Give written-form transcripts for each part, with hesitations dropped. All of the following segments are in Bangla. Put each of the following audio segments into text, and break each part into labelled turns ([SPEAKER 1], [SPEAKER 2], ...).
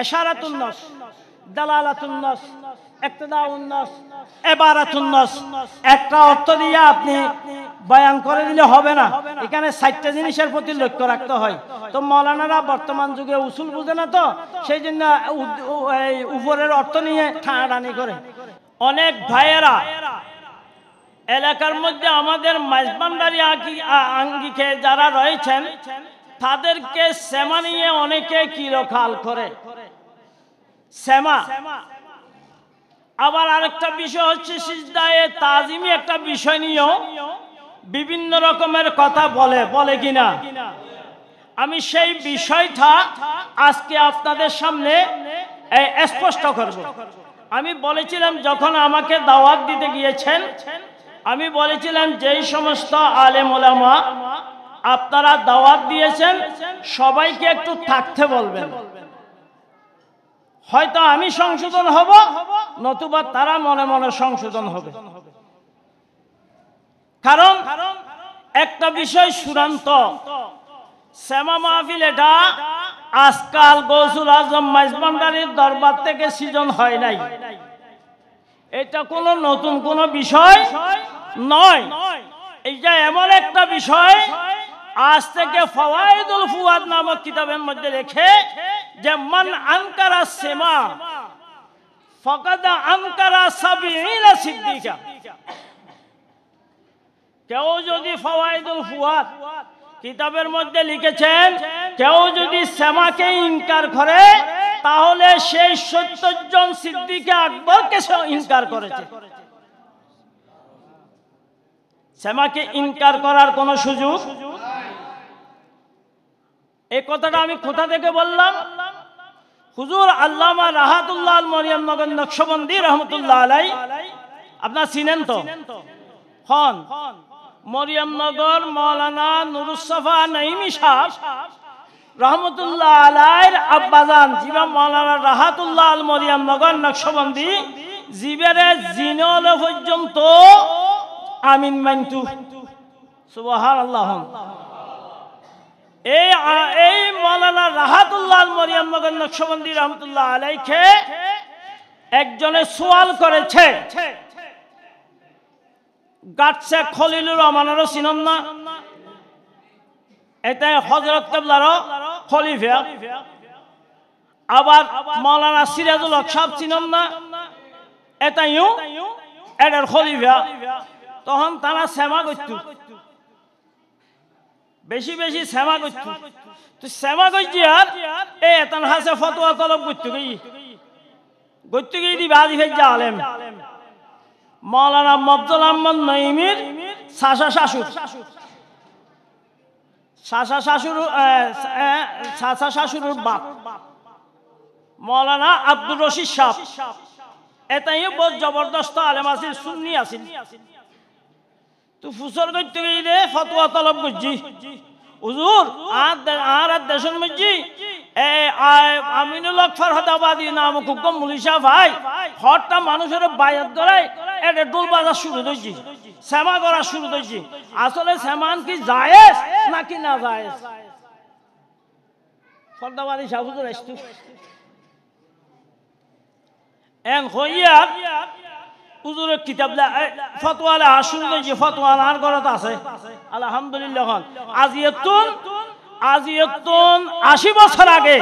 [SPEAKER 1] ইশারাতুন নাস, দালালাতুন নাস, ইক্তিদাউন নাস, ইবারাতুন নাস, একটা অর্থ দিয়ে আপনি বয়ান করে দিলে হবে না। এখানে 4টা জিনিসের প্রতি লক্ষ্য রাখতে হয়। তো মাওলানারা বর্তমান যুগে উসুল বুঝে না, তো সেই জন্য উপরের অর্থ নিয়ে ঠানাটানি করে। অনেক ভাইয়েরা এলাকার মধ্যে আমাদের মাইজবান্ডারি আঙ্গিকে যারা রয়েছেন তাদেরকে সেমা নিয়ে অনেকে কিরকাল করে। সেমা আবার আরেকটা বিষয় হচ্ছে সিজদায়ে তাজিমি, একটা বিষয় নিয়েও বিভিন্ন রকমের কথা বলে কিনা। আমি সেই বিষয়টা আজকে আপনাদের সামনে স্পষ্ট করব। আমি বলেছিলাম যখন আমাকে দাওয়াত দিতে গিয়েছেন, আমি বলেছিলাম যেই সমস্ত আলেম ওলামা আপনারা দাওয়াত দিয়েছেন সবাইকে একটু থাকতে বলবেন। হয়তো আমি সংশোধন হব, নতুবা তারা মনে মনে সংশোধন হবে। কারণ একটা বিষয় চূড়ান্ত, সেমা মাহফিল এটা আজকাল গৌসুল আজম মাইজবান্ডারির দরবার থেকে সৃজন হয় নাই। এটা কোনো নতুন কোনো বিষয় নয়। এইটা এমন একটা বিষয় আজ থেকে ফাওয়াইদুল ফুয়াদ নামক কিতাবের মধ্যে লেখে যে মান আনকারা সেমা ফাকাদ আনকারা সাবিঈনা সিদ্দিকা। কেউ যদি ফাওয়াইদুল ফুয়াদ কিতাবের মধ্যে লিখেছেন কেউ যদি সেমাকে ইনকার করে তাহলে সেই 70 জন সিদ্দিকে আকবরকে সে ইনকার করেছে। সেমাকে ইনকার করার কোনো সুযোগ। এই কথাটা আমি কোথা থেকে বললাম? হুজুর আল্লামা রাহাতুল্লাহ আল মরিয়মনগর নকশবন্দি রহমতুল্লাহ আলাই, আপনারা চিনেন তো? হন মরিয়মনগর মৌলানা নুরুসফা নাইমি সাহেব রহমতুল্লাহ আলাইর আব্বাজান জিবা মৌলানা রাহাতুল্লাহ আল মরিয়মনগর নকশবন্দি জিবেরে জিনল পর্যন্ত আমিন মানতু। সুবহানাল্লাহ। এই মৌলানা রাহাতুল্লাহ আল মরিয়মনগর নকশবন্দি রহমতুল্লাহ আলাইকে একজনে সওয়াল করেছে, গাটছে খলিলুর রহমানেরও চিনন না? এটা হযরত কেবলারও খলিফা। আবার মৌলানা সিরাজুল হক সাহেব চিনন না? এটাইও এটার খলিফা। তখন তারা সেমা করত, বেশি বেশি সেমা করত। তো সেমা করছি আর এতান হাসে ফতোয়া তলব করত গিয়ে দিবে আদি ফেজ আলেম মৌলানা মফজল আহমদ নঈমির চাচা শাশুড়ুর বাপ মৌলানা আব্দুর রশিদ সাহেব। এটাই বহুত জবরদস্ত আলেম আছিল, সুন্নি আছিল। তো ফুসর করতে গিয়ে দে ফতোয়া তলব করছি হুজুর আর দেশের মধ্যে আমিনুল হক ফরহাদাবাদী নামক হুকুম মুলিশা ভাই হরটা মানুষের বায়াত করায় এটা ডোল বাজার শুরু হয়েছে, সেমা করা শুরু হয়েছে। আসলে সেমান কি জায়েজ নাকি না জায়েজ? ফরহাদাবাদী সাহেব হুজুর আসতো এন হইয়া হুজুরের কিতাব ফতোয়ালে আসুন যে ফতোয়া আর গরত আছে আলহামদুলিল্লাহ। আজিয়তুন 80 বছর আগে,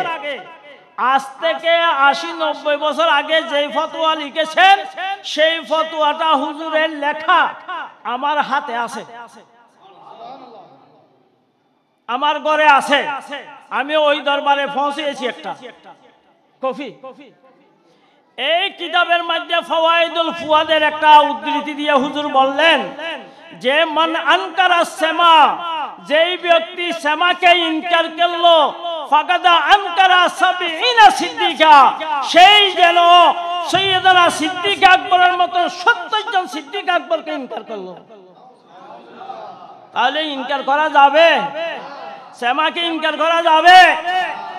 [SPEAKER 1] আজ থেকে 80-90 বছর আগে যেই ফতোয়া লিখেছেন সেই ফতোয়াটা হুজুরের লেখা আমার হাতে আছে, আমার ঘরে আছে। আমি ওই দরবারে পৌঁছেছি একটা কফি। এই কিতাবের মধ্যে ফাওয়াইদুল ফুয়াদের একটা উদ্ধৃতি দিয়ে হুজুর বললেন যে মান আনকারা সেমা, যেই ব্যক্তি সেমাকে ইনকার করলো ফাকাদা আনকারা সাবিঈনা সিদ্দিকা, সেই যেন সৈয়দনা সিদ্দিক আকবরের মতো 70 জন সিদ্দিক আকবরকে ইনকার করলো। তাহলে ইনকার করা যাবে? সেমাকে ইনকার করা যাবে?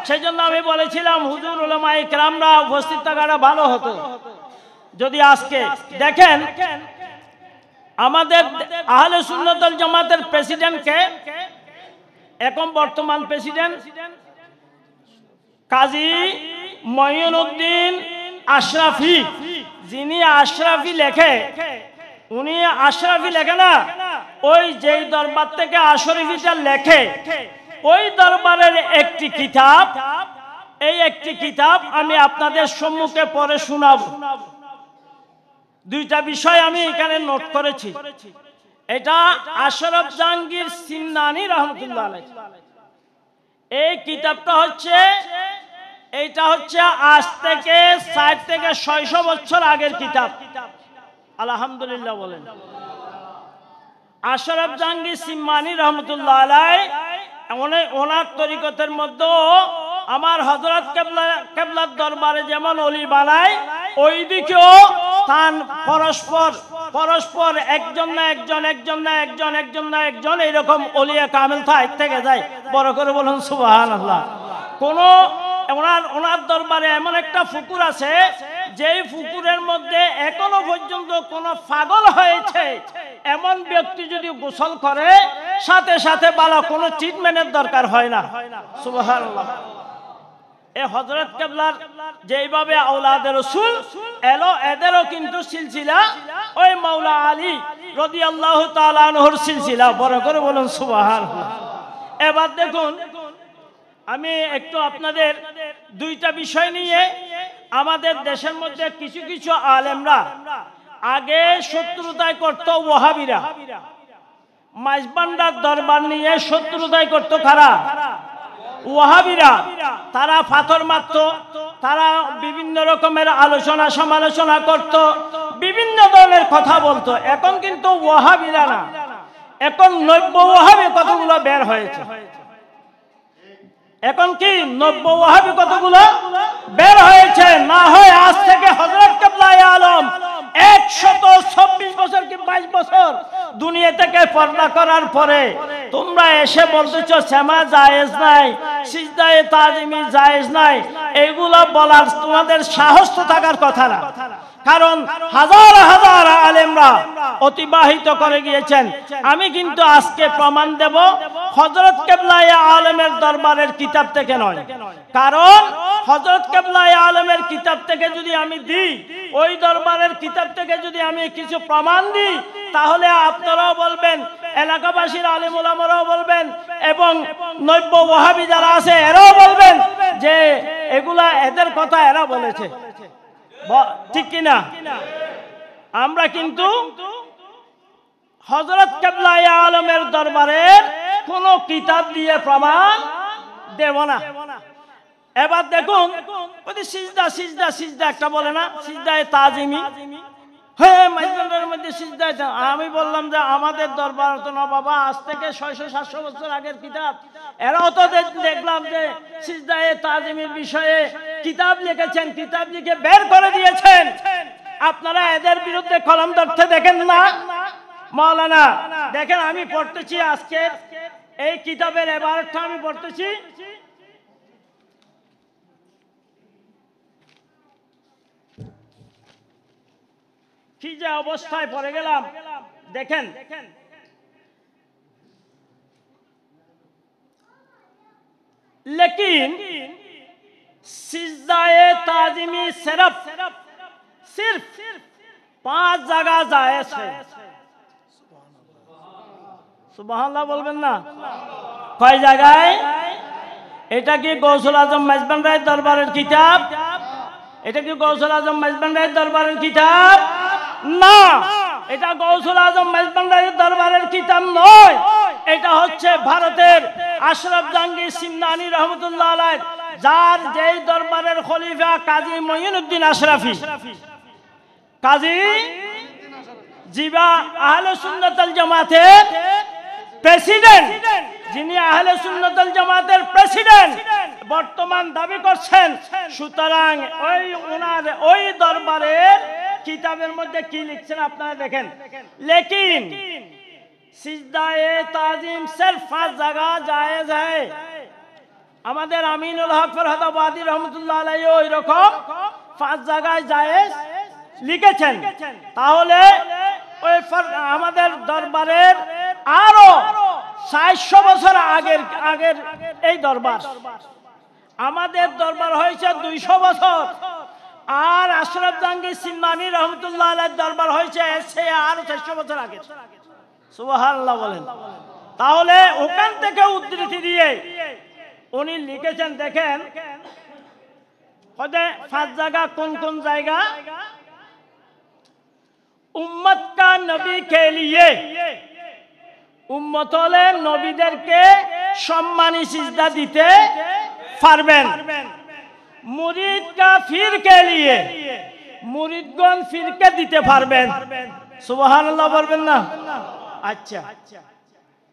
[SPEAKER 1] সেই জন্য আমি বলেছিলাম হুজুর উলামায়ে কেরামরা উপস্থিত থাকাটা ভালো হতো। যদি আজকে দেখেন আমাদের আহলে সুন্নাত ওয়াল জামাতের প্রেসিডেন্টকে, এখন বর্তমান প্রেসিডেন্ট কাজী মঈনুদ্দিন আশরাফি, যিনি আশরাফি লেখে, উনি আশরাফি লেখে না, ওই যেই দরবার থেকে আশরাফিটা লেখে ওই দরবারের একটি কিতাব, এই একটি কিতাব আমি আপনাদের সম্মুখে পড়ে শোনাব। দুইটা বিষয় আমি এখানে নোট করেছি। এটা আশরাফ জাহাঙ্গীর সিন্নানি রহমতুল্লাহ আলাইহি, এই কিতাবটা হচ্ছে, এইটা হচ্ছে আজ থেকে 60 থেকে 600 বছর আগের কিতাব। আলহামদুলিল্লাহ বলেন। আশরাফ জাহাঙ্গীর সিন্নানি রহমতুল্লাহ আলাইহি ওনার তরিকতের মধ্যে আমার হযরত কেবলার দরবারে যেমন ওলি বানায়, ওই দিকেও তান পরস্পর একজন না একজন, একজন না একজন, একজন না একজন এরকম ওলিয়া কামেল থেকে যায়। বড় করে বলুন সুবহানাল্লাহ। কোন ওনার দরবারে এমন একটা পুকুর আছে, যেই পুকুরের মধ্যে এখনো পর্যন্ত কোন পাগল হয়েছে এমন ব্যক্তি যদি গোসল করে সাথে সাথে ভালো কোনো ট্রিটমেন্টের দরকার হয় না। সুবহানাল্লাহ। এ হযরত কেবলার যেইভাবে আওলাদে রাসূল এলো, এদেরও কিন্তু সিলসিলা ওই মাওলা আলী রাদিয়াল্লাহু তাআলা আনহুর সিলসিলা। বড় করে বলুন সুবহানাল্লাহ। এবার দেখুন, আমি একটু আপনাদের দুইটা বিষয় নিয়ে, আমাদের দেশের মধ্যে কিছু কিছু আলেমরা আগে শত্রুতায় করত ওয়াহাবিরা, মাইজবান্ডার দরবার নিয়ে শত্রুতায় করত কারা? ওয়াহাবিরা। তারা পাথর মারত, তারা বিভিন্ন রকমের আলোচনা সমালোচনা করত, বিভিন্ন ধরনের কথা বলতো। এখন কিন্তু ওয়াহাবিরা না, এখন নব্য ওয়াহাবি কতগুলো বের হয়েছে। এখন কি নব্য ওয়াহাবি কতগুলো বের হয়েছে? না হয় আজ থেকে হযরত কেবলা আলম 126 বছর কি 22 বছর দুনিয়া থেকে পর্দা করার পরে তোমরা এসে বলতেছো সেমা জায়েজ নাই, সিজদায়ে তাজিমি জায়েজ নাই। এগুলো বলার তোমাদের সাহস তো থাকার কথা না, কারণ হাজার হাজার আলেমরা অতিবাহিত করে গিয়েছেন। আমি কিন্তু আজকে প্রমাণ দেব হযরত কেবলা আলমের দরবারের কিতাব থেকে নয়, কারণ হযরত কেবলা আলমের কিতাব থেকে যদি আমি দিই, ওই দরবারের কিতাব থেকে যদি আমি কিছু প্রমাণ দিই, তাহলে আপনারাও বলবেন, এলাকাবাসীর আলেম ওলামারাও বলবেন, এবং নব্য ওয়াহাবি যারা আছে এরাও বলবেন যে এগুলা এদের কথা এরা বলেছে। ঠিক কিনা? আমরা কিন্তু হযরত কেবলা আলমের দরবারের কোন কিতাব দিয়ে প্রমাণ দেব না। এবার দেখুন, ওই সিজদা সিজদা সিজদা একটা বলে না, সিজদায়ে তাজিমি, হ্যাঁ মাইজবান্ডারের মধ্যে সিজদায়ে। আমি বললাম যে আমাদের দরবার তো না বাবা, আজ থেকে 600-700 বছর আগের কিতাব। এরাও তো দেখলাম যে সিজদায়ে তাজিমের বিষয়ে কিতাব লিখেছেন, কিতাব লিখে বের করে দিয়েছেন। আপনারা এদের বিরুদ্ধে কলম ধরতে দেখেন না? মাওলানা দেখেন, আমি পড়তেছি আজকে এই কিতাবের এবারটা আমি পড়তেছি। কি যে অবস্থায় পড়ে গেলাম দেখেন। लेकिन सिजदाए ताजिमी सिर्फ 5 जगह जायज है। সুবহানাল্লাহ বলবেন না? কয় জায়গায়? এটা কি গৌসুল আজম মেজবান্ডারের দরবারের কিতাব? এটা কি গৌসুল আজম মেজবান্ডারের দরবারের কিতাব? না, এটা গৌসুল আজম মেজবান্ডারের দরবারের কিতাব নয়। এটা হচ্ছে ভারতের আশরাফ জাহাঙ্গীর সিন্নানি রহমতুল্লাহ আলাইহি, যার যেই দরবারের খলিফা কাজী মঈনুদ্দিন আশরাফি, কাজী জিবা আহলে সুন্নাত ওয়াল জামাতের প্রেসিডেন্ট, যিনি আহলে সুন্নাত ওয়াল জামাতের প্রেসিডেন্ট বর্তমান দাবি করছেন। সুতরাং ওই ওনার ওই দরবারের কিতাবের মধ্যে কি লিখছেন আপনারা দেখেন। लेकिन সিজদায়ে তাজিম सिर्फ 5 जगह जायज है। আমাদের আমিনুল হক ফরহাদাবাদী রহমাতুল্লাহ আলাইহি ওই রকম 5 জায়গায় জায়েজ লিখেছেন। তাহলে ওই আমাদের দরবারের আরো 400 বছর আগের এই দরবার, আমাদের দরবার হয়েছে 200 বছর, আর আশরাফ জাহাঙ্গীর সিলমানি রহমতুল্লাহ আলাইহির দরবার হয়েছে সে আরো 400 বছর আগে। সুবহানাল্লাহ বলেন। তাহলে ওখান থেকে উদ্ধৃতি দিয়ে উনি লিখেছেন, দেখেন 5 জায়গা, কোন কোন জায়গা? উম্মত কা নবী কে লিয়ে, উম্মত হলে নবীদেরকে সম্মানী সিজদা দিতে পারবেন। মুরিদ কা ফির কে লিয়ে, মুরিদগণ ফিরকে দিতে পারবেন। সুবহানাল্লাহ বলবেন না? আচ্ছা।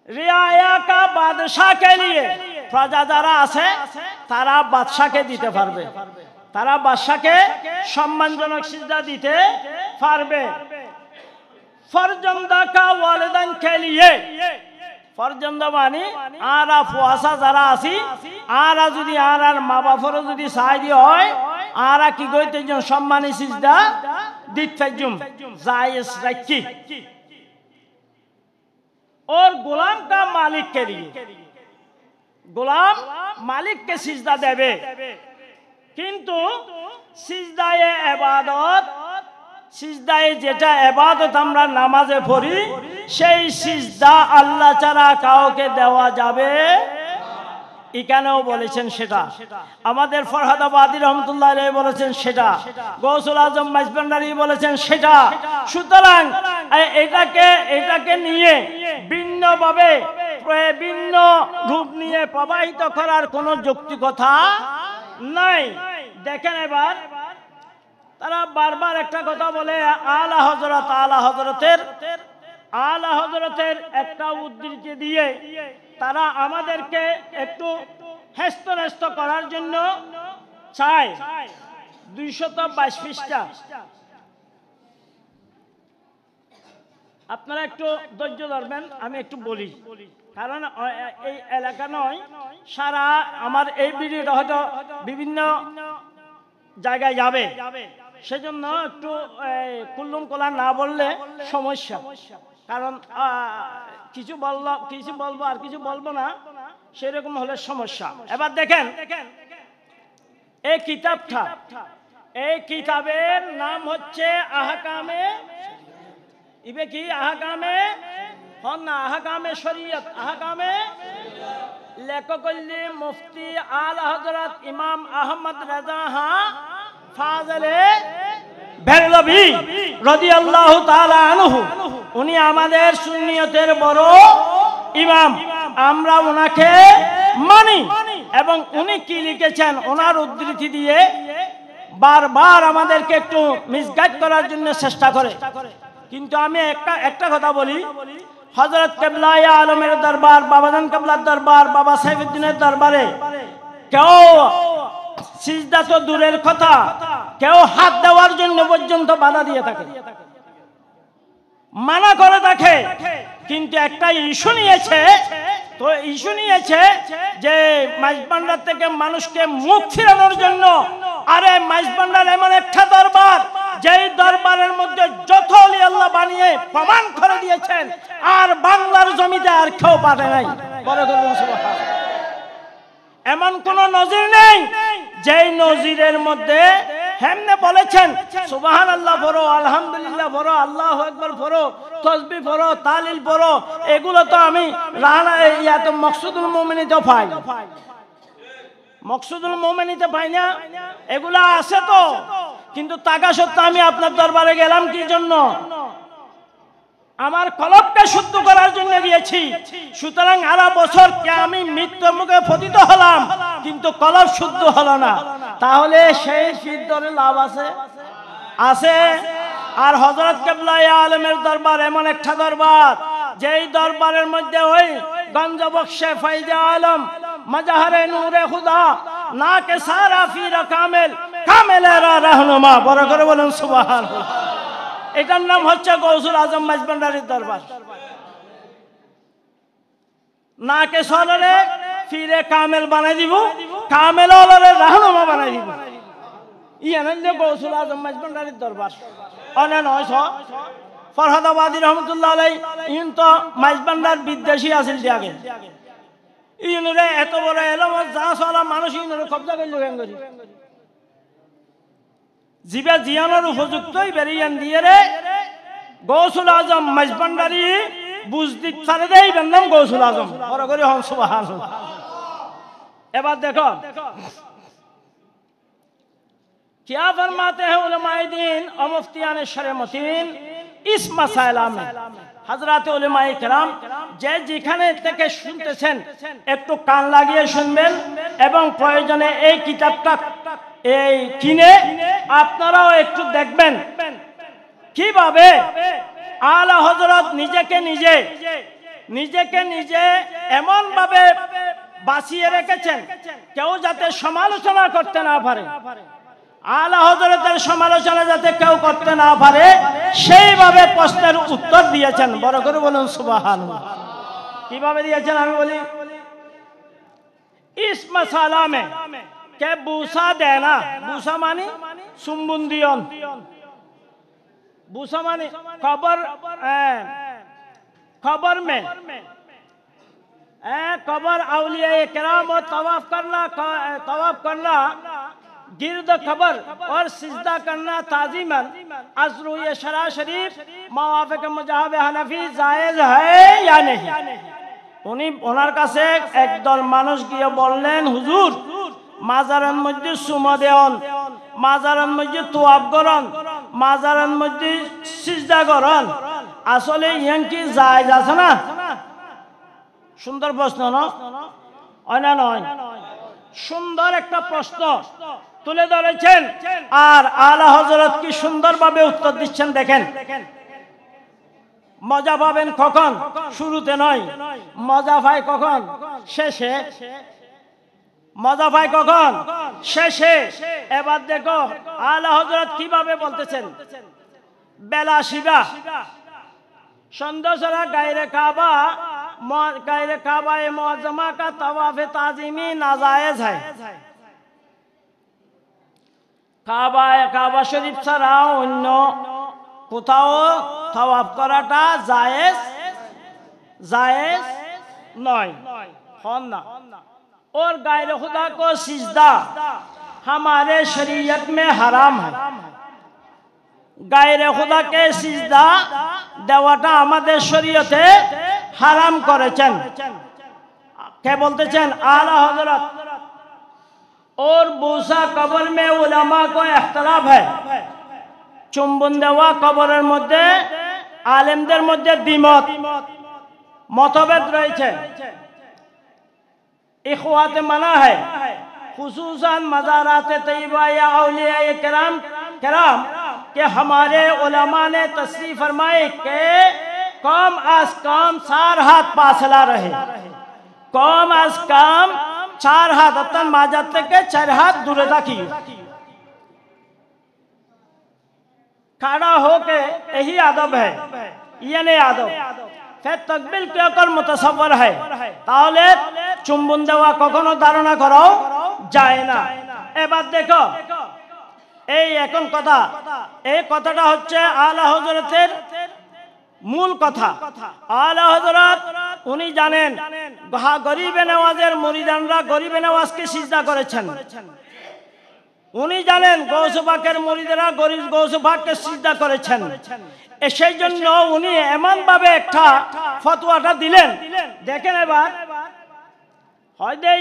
[SPEAKER 1] রিয়ায়া কা বাদশাহ কে লিয়ে, প্রজা যারা আছে তারা বাদশাকে দিতে পারবে, তারা বাদশাকে সম্মানজনক সিজদা দিতে পারবে। ফরজন্দা কা ওয়ালিদান কে লিয়ে, ফরজন্দা মানে আরা ফুয়াসা যারা আছি, আরা যদি আর মা বাপরও যদি সাহায্য হয়, আরা কি কইতে সম্মানী সিজদা দিতে জায়েজ রাখি। और गुलाम का मालिक के लिए, गुलाम मालिक के सिजदा देवे, किंतु सिजदाए इबादत, सिजदाए जेटा इबादत আমরা নামাজে পড়ি, সেই সিজদা আল্লাহ ছাড়া কাউকে দেওয়া যাবে। এখানেও বলেছেন সেটা, আমাদের ফরহাদ আবাদী রহমতুল্লাহ আলাইহি বলেছেন সেটা, গৌসুল আজম মাইজভান্ডারী বলেছেন সেটা। সুতরাং এটাকে নিয়ে ভিন্নভাবে ভিন্ন রূপ নিয়ে প্রবাহিত করার কোনো যৌক্তিকতা নাই। দেখেন এবার তারা বারবার একটা কথা বলে, আলা হযরত, আলা হযরতের একটা উদ্ধৃতি দিয়ে তারা আমাদেরকে একটু হেস্তনেস্ত করার জন্য চায়। 222 পৃষ্ঠা, আপনারা একটু ধৈর্য ধরবেন, আমি একটু বলি, কারণ এই এলাকা নয়, সারা আমার এই ভিডিওটা হয়তো বিভিন্ন জায়গায় যাবে, সেজন্য একটু কুল্লুম কোলা না বললে সমস্যা। কারণ কিছু বলবো আর কিছু বলবো না, সেরকম হলে সমস্যা। এবার দেখেন এই কিতাবটা, এই কিতাবের নাম হচ্ছে আহকামে, ইবে কি আহকামে হন না, আহকামে শরীয়ত, আহকামে। লেখক হলেন মুফতি আলা হযরত ইমাম আহমদ রাজা ফাজলে বেরলভী রাদিয়াল্লাহু তাআলা আনহু। উনি আমাদের সুন্নিয়তের বড় ইমাম, আমরা ওনাকে মানি। এবং উনি কি লিখেছেন, ওনার উদ্ধৃতি দিয়ে বারবার আমাদেরকে একটু মিসগাইড করার জন্য চেষ্টা করে। কিন্তু আমি একটা কথা বলি, হযরত কেবলা আলমের দরবার, বাবাজান কেবলার দরবার, বাবা সাইফুদ্দিনের দরবারে কেউ সিজদা তো দূরের কথা, কেউ হাত দেওয়ার জন্য পর্যন্ত বাধা দিয়ে থাকে, মানা করে থাকে। কিন্তু একটা ইস্যু নিয়েছে, তো ইস্যু নিয়েছে যে মাইজভান্ডার থেকে মানুষকে মুখ ফিরানোর জন্য। আরে মাইজভান্ডার এমন একটা দরবার, যেই দরবারের মধ্যে যত ওলি আল্লাহ বানিয়ে প্রমাণ করে দিয়েছেন, আর বাংলার জমিতে আর কেউ পারে নাই। এমন কোন নজির নেই যেই নজিরের মধ্যে হেমনে বলেছেন সুবহানাল্লাহ পড়ো, আলহামদুলিল্লাহ পড়ো, আল্লাহু আকবার পড়ো, তাসবিহ পড়ো, তাহলিল পড়ো। এগুলো তো আমি তো মকসুদুল মুমিনিতে পাই, মকসুদুল মুমিনিতে পাই না, এগুলা আছে তো। কিন্তু তাকা সত্য আমি আপনার দরবারে গেলাম কি জন্য? আমার কলবকে শুদ্ধ করার জন্য গিয়েছি। সুতরাং আরা বছর কে আমি মৃত্যুর মুখে পতিত হলাম, কিন্তু কলব শুদ্ধ হলো না, তাহলে সেই সিদ্ধরে লাভ আছে? আছে। আর হযরত কেবলা আলমের দরবার এমন একটা দরবার, যেই দরবারের মধ্যে ওই গঞ্জ বখশে ফাইজে আলম, মজাহরে নূরে খুদা, না কে সারা ফির কামেল, কামেলেরা রহনুমা, বড় করে বলেন সুবহানাল্লাহ। এটার নাম হচ্ছে গৌসুল আজম মাইজভান্ডারীর দরবার। না কে সরলে ফিরে কামেল বানাই দিব, কামেল হলরে রহনুমা বানাই দিব। ইয়ানলে গৌসুল আজম মাইজভান্ডারীর দরবার অনে নয়। ফরহাদ আবাদী রহমতুল্লাহ আলাইহি ইন তো মাইজভান্ডার বিদ্বেষী আছিল আগে, ইউনুরে এত বড় এলম যা চলা মানুষ ইউনুরে কবজা করল কেন করি জিবা জিয়ানোর উপযুক্তই বেরিয়ান দিয়ে রে গৌসুল আজম মাইজবান্ডারি বুঝদি ছাড়ে দেই নাম গৌসুল আজম বড় করে হম সুবহানাল্লাহ। এবার দেখো क्या फरमाते हैं उलमाए दीन और मुफ्तियान शरे मतीन इस मसाइला में हजरत उलमाए किराम যে যেখানে থেকে শুনতেছেন একটু কান লাগিয়ে শুনবেন এবং প্রয়োজনে এই কিতাবটা এই কিনে আপনারাও একটু দেখবেন কিভাবে আলা হযরত নিজেকে নিজে এমন ভাবে বাঁচিয়ে রেখেছেন কেউ যাতে সমালোচনা করতে না পারে, আলা হযরতের সমালোচনা যাতে কেউ করতে না পারে সেইভাবে প্রশ্নের উত্তর দিয়েছেন। বড় করে বলুন সুবহানাল্লাহ। কিভাবে দিয়েছেন আমি বলি, इस मसाला में के बूसा देना, बूसा मानी सुम्बुंदियन, बूसा मानी खबर में कबर औलिया किराम और तवाफ करना गिरद खबर और सिजदा करना ताजीमन अज़रुए शरा शरीफ मवाफ़िक़ मज़हब हनफी जायज़ है या नहीं। উনি ওনার কাছে একদল মানুষ গিয়ে বললেন, হুজুর মাজারের মধ্যে সুমা দেওয়ান, মাজারের মধ্যে তোয়াব করন, মাজারের মধ্যে সিজদা করন, আসলে ইয়ান কি জায়েজ আছে না? সুন্দর প্রশ্ন না নয়? সুন্দর একটা প্রশ্ন তুলে ধরেছেন আর আলা হযরত কি সুন্দরভাবে উত্তর দিচ্ছেন দেখেন। মজা পাবেন কখন? শুরুতে নয়, মজা পায় কখন? শেষে। মজা পায় কখন? শেষে। এবার দেখো আলা হযরত কিভাবে বলতেছেন। বেলা শিবা সন্দেশরা গায়রে काबा मुअज़्ज़मा का तवाफ़ ताज़ीमी नाजायज़ है। काबा शरीफ ছাড়া অন্য কোথাও তওয়াফ করাটা जायज़ নয়। और गायर खुदा को सिजदा हमारे शरीयत में हराम है। গায়রে খুদাকে সিজদা দেওয়াটা আমাদের শরীয়তে হারাম করেছেন। কে বলতেছেন? আলা হযরত। और बूसा कब्र में उलमा को इख्तिलाफ है। চুম্বন দেওয়া কবরের মধ্যে আলেমদের মধ্যে দ্বিমত মতভেদ রয়েছে। इखवात मना है खुसूसन मज़ारात तय्यबा या औलिया किराम कि हमारे उलमा ने तस्रीह फरमाए कि कम अज कम 4 हाथ फासला रहे। कम अज कम 4 हाथ अर्थात माजात থেকে 4 हाथ दूरे থাকি। खड़ा होके यही आदब है, ये नहीं आदब। फिर तकबिल क्यों कर मुतसव्वर है, তাহলে চুম্বন দেওয়া কখনো ধারণা করা যায় না। এবার দেখো এই এখন কথা, এই কথাটা হচ্ছে আলা হযরতের মূল কথা। আলা হযরত উনি জানেন গরিবে নওয়াজের মুরিদানরা গরিবে নওয়াজকে সিজদা করেছেন। উনি জানেন গৌস পাকের মুরিদেরা গৌস পাককে সিজদা করেছেন। সেই জন্য উনি এমন ভাবে একটা ফতোয়াটা দিলেন, দেখেন এবার হয়তো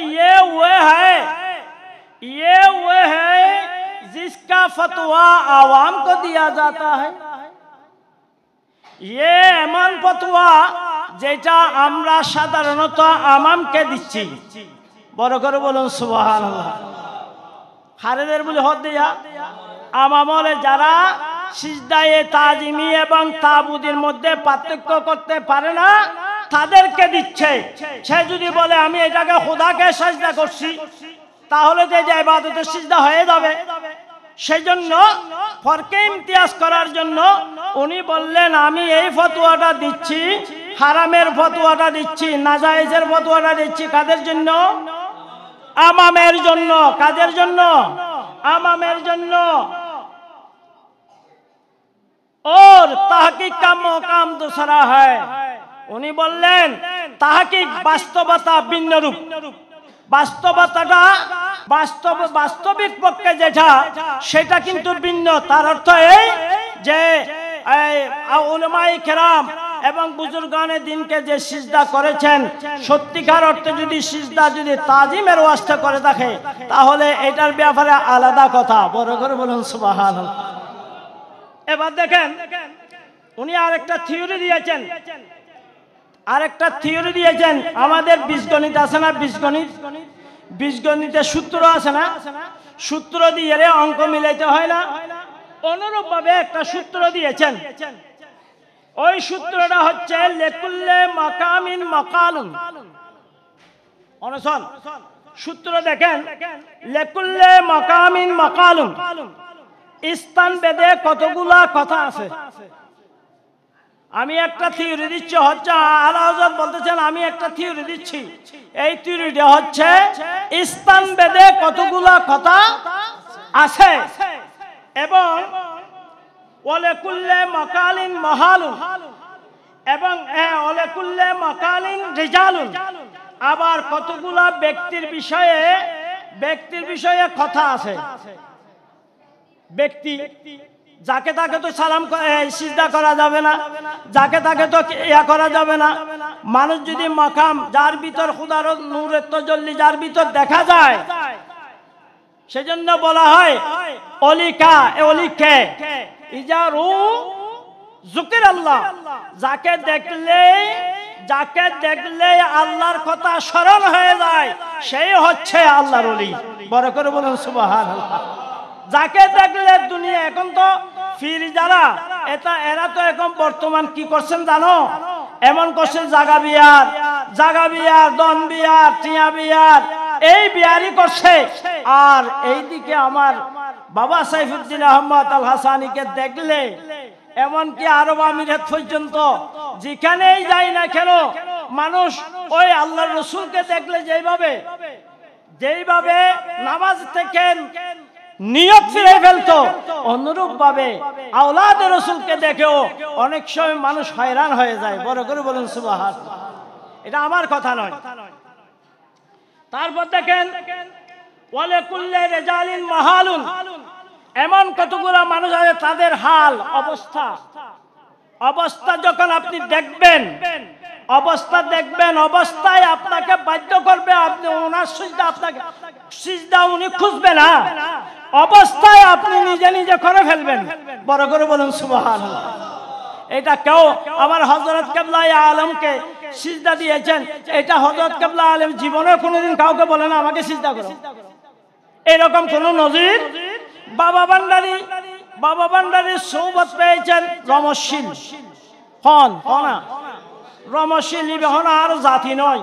[SPEAKER 1] ये वो है जिसका फतवा आवाम को दिया जाता है। ये এমন ফতোয়া যেটা আমরা সাধারণত আমামকে দিচ্ছি। বড় করে বলুন সুবহানাল্লাহ। খারেদের বলে হদ দিয়া আমামলে যারা সিজদায়ে তাজিমি এবং তাবুদের মধ্যে পার্থক্য করতে পারে না তাদেরকে দিচ্ছে। সে যদি বলে আমি এটাকে খোদাকে সিজদা করছি তাহলে যে ইবাদতের সিজদা হয়ে যাবে। সেজন্য ফরকে ইমতিয়াজ করার জন্য উনি বললেন আমি এই ফতোয়াটা দিচ্ছি, হারামের ফতোয়াটা দিচ্ছি, নাজায়েজের ফতোয়াটা দিচ্ছি। কাদের জন্য? আমামের জন্য। কাদের জন্য? আমামের জন্য। और तहकीक का मकाम दूसरा है। উনি বললেন তাহকিক বাস্তবতা ভিন্ন রূপ। বাস্তবতাটা বাস্তবিক পক্ষে যেটা সেটা কিন্তু ভিন্ন। তার অর্থ এই যে উলামায়ে কেরাম এবং বুজুর্গানে দিনকে যে সিজদা করেছেন, সত্যিকার অর্থে যদি সিজদা যদি তাজিমের ওয়াস্তে করে থাকে তাহলে এটার ব্যাপারে আলাদা কথা। বড় করে বলুন সুবহানাল্লাহ। এবার দেখেন উনি আরেকটা থিওরি দিয়েছেন। আমাদের বীজগণিত আছে না, বীজগণিতের সূত্র আছে না, সূত্র দিয়ে অঙ্ক মিলাইতে হয় না, অনুরূপ ভাবে একটা সূত্র দিয়েছেন। ওই সূত্রটা হচ্ছে লিকুল্লি মাকামিন মাকালুন। অনশন সূত্র দেখেন, লিকুল্লি মাকামিন মাকালুন, স্থান ভেদে কতগুলা কথা আছে। আমি একটা থিওরি দিচ্ছি, হচ্ছে আলা হযরত বলতেছেন আমি একটা থিওরি দিচ্ছি, এই থিওরিটা হচ্ছে স্থান ভেদে কতগুলা কথা আছে এবং ওয়ালাকুল্লি মাকালিন মাহালুন এবং ওয়ালাকুল্লি মাকালিন রিজালুন, আবার কতগুলা ব্যক্তির বিষয়ে কথা আছে। ব্যক্তি যাকে তাকে তো সালাম সিজদা করা যাবে না, যাকে তাকে তো ইয়া করা যাবে না। মানুষ যদি মাকাম যার ভিতর খুদার নূরের তাজাল্লি যার ভিতর দেখা যায়, সেজন্য বলা হয় অলিকা অলিকে ইজারু যুকির আল্লাহ, যাকে দেখলে আল্লাহর কথা স্মরণ হয়ে যায় সেই হচ্ছে আল্লাহর ওলি। বড় করে বলুন সুবহানাল্লাহ। যাকে দেখলে দুনিয়া এখন তো ফির যারা এরা তো এখন বর্তমান কি করছেন জানো, এমন করছেন জাগা বিয়ার, দন বিয়ার, টিয়া বিয়ার, এই বিয়ারই করছে। আর এইদিকে আমার বাবা সাইফুদ্দিন আহমদ আল হাসানিকে দেখলে এমনকি আরব আমিরাত পর্যন্ত যেখানেই যায় না কেন মানুষ ওই আল্লাহর রসুলকে দেখলে যেইভাবে নামাজ থেকে নিয়ত ফিরে ফেলতো, অনুরূপ ভাবে আওলাদে রসুলকে দেখেও অনেক সময় মানুষ হয়রান হয়ে যায়। বড় করে বলুন সুবহানাল্লাহ। এটা আমার কথা নয়। তারপর দেখেন ওয়ালাকুল্লি রিজালিন মাহালুন, এমন কতগুলো মানুষ আছে তাদের হাল অবস্থা যখন আপনি দেখবেন, অবস্থায় আপনাকে বাধ্য করবে, আপনি ওনার সিজদা উনি খুঁজবে না, অবস্থায় আপনি নিজে করে ফেলবেন। বড় করে বলুন সুবহানাল্লাহ। এটা কেউ আমার হযরত কিবলা আলমকে সিজদা দিয়েছেন, এটা হযরত কিবলা আলম জীবনে কোনোদিন কাউকে বলে না আমাকে সিজদা করো, এরকম কোন নজির। বাবা ভান্ডারী সৌবত পেয়েছেন রমশীল রমশীল আরো জাতি নয়,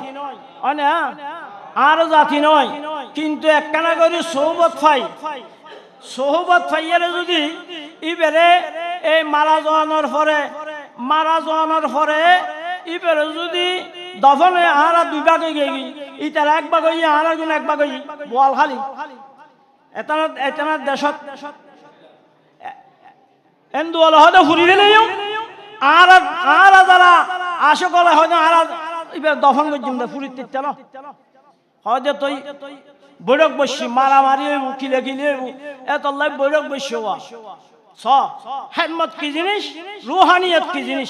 [SPEAKER 1] আরো জাতি নয়, কিন্তু একখানা করে সৌবত ফাইয়ারে যদি ইবেরে এই মারা যাওয়ানোর পরে ইবেরে যদি দফনে আরা দুই ভাগ হয়ে গেই, ইতার এক ভাগ হইয়া আরা গুণ এক ভাগ হই বোয়াল খালি এতনা দেশত এন্দু হলে হয়তো ফুরি ফেলেও আর যারা আশক হলে হয়তো আর এবার দফন করছিলাম ফুরির তিরতে না হয়তো তুই বৈরক বসছি মারামারি হইব কিলে হইব এত বৈরক বসছি হেদমত কি জিনিস, রুহানিয়ত কি জিনিস,